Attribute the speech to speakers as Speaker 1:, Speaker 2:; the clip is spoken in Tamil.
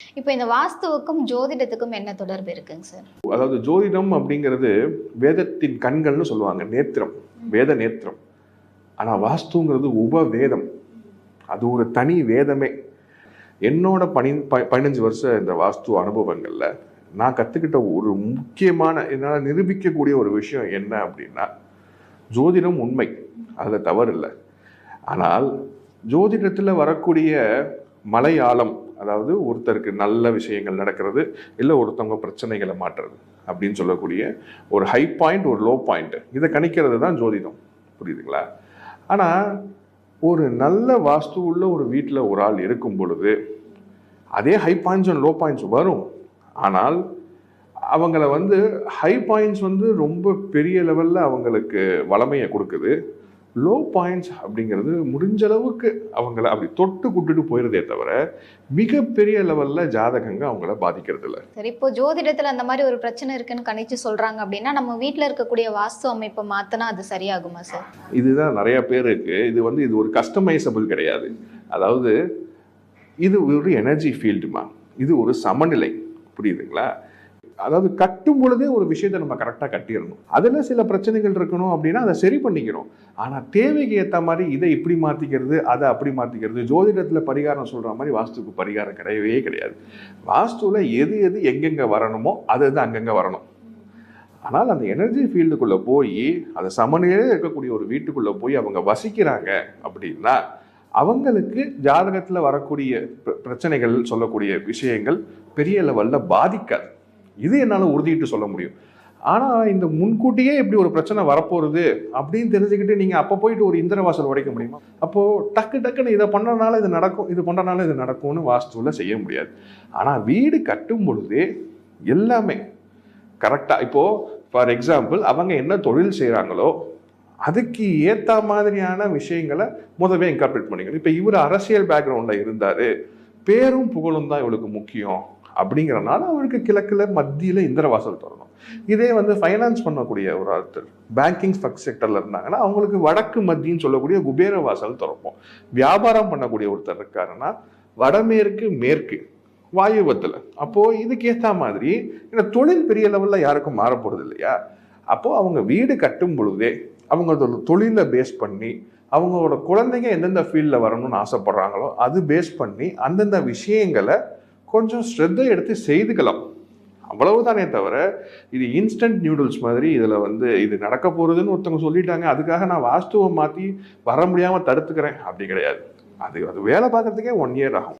Speaker 1: இப்போ இந்த வாஸ்துவுக்கும் ஜோதிடத்துக்கும் என்ன தொடர்பு இருக்குங்க சார்?
Speaker 2: அதாவது ஜோதிடம் அப்படிங்கிறது வேதத்தின் கண்கள்னு சொல்லுவாங்க, நேத்திரம், வேத நேத்திரம். ஆனால் வாஸ்துங்கிறது உபவேதம், அது ஒரு தனி வேதமே. என்னோட 15 வருஷம் இந்த வாஸ்து அனுபவங்களில் நான் கற்றுக்கிட்ட ஒரு முக்கியமான என்னால் நிரூபிக்கக்கூடிய ஒரு விஷயம் என்ன அப்படின்னா, ஜோதிடம் உண்மை, அதில் தவறு இல்லை. ஆனால் ஜோதிடத்தில் வரக்கூடிய மலையாளம், அதாவது ஒருத்தருக்கு நல்ல விஷயங்கள் நடக்கிறது, இல்லை ஒருத்தவங்க பிரச்சனைகளை மாற்றுறது அப்படின்னு சொல்லக்கூடிய ஒரு ஹை பாயிண்ட், ஒரு லோ பாயிண்ட், இதை கணிக்கிறது தான் ஜோதிடம். புரியுதுங்களா? ஆனால் ஒரு நல்ல வாஸ்து உள்ள ஒரு வீட்டில் ஒரு ஆள் இருக்கும் பொழுது அதே high points and low points வரும். ஆனால் அவங்கள ஹை பாயிண்ட்ஸ் ரொம்ப பெரிய லெவலில் அவங்களுக்கு வளமையை கொடுக்குது. லோ பாயிண்ட்ஸ் அப்படிங்கிறது முடிஞ்ச அளவுக்கு அவங்கள அப்படி தொட்டு கூட்டுட்டு போயிருதே தவிர மிகப்பெரிய லெவலில் ஜாதகங்க அவங்கள பாதிக்கிறது இல்லை.
Speaker 1: சரி, இப்போ ஜோதிடத்தில் அந்த மாதிரி ஒரு பிரச்சனை இருக்குன்னு கணிச்சு சொல்றாங்க அப்படின்னா நம்ம வீட்டில் இருக்கக்கூடிய வாஸ்து அமைப்பை மாத்தினா அது சரியாகுமா சார்?
Speaker 2: இதுதான் நிறைய பேருக்கு இது ஒரு கஸ்டமைசபிள் கிடையாது. அதாவது இது ஒரு எனர்ஜி ஃபீல்டுமா, இது ஒரு சமநிலை. புரியுதுங்களா? அதாவது கட்டும் பொழுதே ஒரு விஷயத்தை நம்ம கரெக்டாக கட்டிடணும். அதில் சில பிரச்சனைகள் இருக்கணும் அப்படின்னா அதை சரி பண்ணிக்கிறோம். ஆனால் தேவைக்கு ஏற்ற மாதிரி இதை இப்படி மாற்றிக்கிறது, அதை அப்படி மாற்றிக்கிறது. ஜோதிடத்தில் பரிகாரம் சொல்கிற மாதிரி வாஸ்துக்கு பரிகாரம் கிடையவே கிடையாது. வாஸ்துவில் எது எது எங்கெங்கே வரணுமோ அது அங்கங்கே வரணும். ஆனால் அந்த எனர்ஜி ஃபீல்டுக்குள்ளே போய் அதை சமநிலையில் இருக்கக்கூடிய ஒரு வீட்டுக்குள்ளே போய் அவங்க வசிக்கிறாங்க அப்படின்னா அவங்களுக்கு ஜாதகத்தில் வரக்கூடிய பிரச்சனைகள், சொல்லக்கூடிய விஷயங்கள் பெரிய லெவலில் பாதிக்காது. இது என்னால் உறுதிட்டு சொல்ல முடியும். ஆனால் இந்த முன்கூட்டியே இப்படி ஒரு பிரச்சனை வரப்போகிறது அப்படின்னு தெரிஞ்சுக்கிட்டு நீங்கள் அப்போ போயிட்டு ஒரு இந்திரவாசல் உடைக்க முடியுமா? அப்போது டக்குன்னு இதை பண்ணனால இது நடக்கும், இது பண்ணுறனால இது நடக்கும்னு வாஸ்துவில் செய்ய முடியாது. ஆனால் வீடு கட்டும் பொழுதே எல்லாமே கரெக்டாக, இப்போது ஃபார் எக்ஸாம்பிள் அவங்க என்ன தொழில் செய்கிறாங்களோ அதுக்கு ஏற்ற மாதிரியான விஷயங்களை முதவே இன்கார்பரேட் பண்ணிக்கணும். இப்போ இவர் அரசியல் பேக்ரவுண்டில் இருந்தார், பேரும் புகழும் தான் இவளுக்கு முக்கியம் அப்படிங்கிறனால அவருக்கு கிழக்கில் மத்தியில் இந்திரவாசல் தரணும். இதே ஃபைனான்ஸ் பண்ணக்கூடிய ஒரு ஆர்த்தர், பேங்கிங் செக்டரில் இருந்தாங்கன்னா அவங்களுக்கு வடக்கு மத்தின்னு சொல்லக்கூடிய குபேர வாசல் திறப்போம். வியாபாரம் பண்ணக்கூடிய ஒருத்தர் இருக்காருன்னா வடமேற்கு மேற்கு வாயுவத்தில். அப்போது இதுக்கு ஏற்ற மாதிரி ஏன்னா தொழில் பெரிய லெவலில் யாருக்கும் மாறப்போகிறது இல்லையா? அப்போது அவங்க வீடு கட்டும் பொழுதே அவங்களோட தொழிலை பேஸ் பண்ணி அவங்களோட குழந்தைங்க எந்தெந்த ஃபீல்டில் வரணும்னு ஆசைப்படுறாங்களோ அது பேஸ் பண்ணி அந்தந்த விஷயங்களை கொஞ்சம் ஸ்ரத்தை எடுத்து செய்துக்கலாம். அவ்வளவுதானே தவிர இது இன்ஸ்டன்ட் நியூடுல்ஸ் மாதிரி இதில் இது நடக்க போகிறதுன்னு ஒருத்தவங்க சொல்லிட்டாங்க, அதுக்காக நான் வாஸ்துவை மாற்றி வர முடியாமல் தடுத்துக்கிறேன் அப்படி கிடையாது. அது வேலை பார்க்குறதுக்கே 1 இயர் ஆகும்.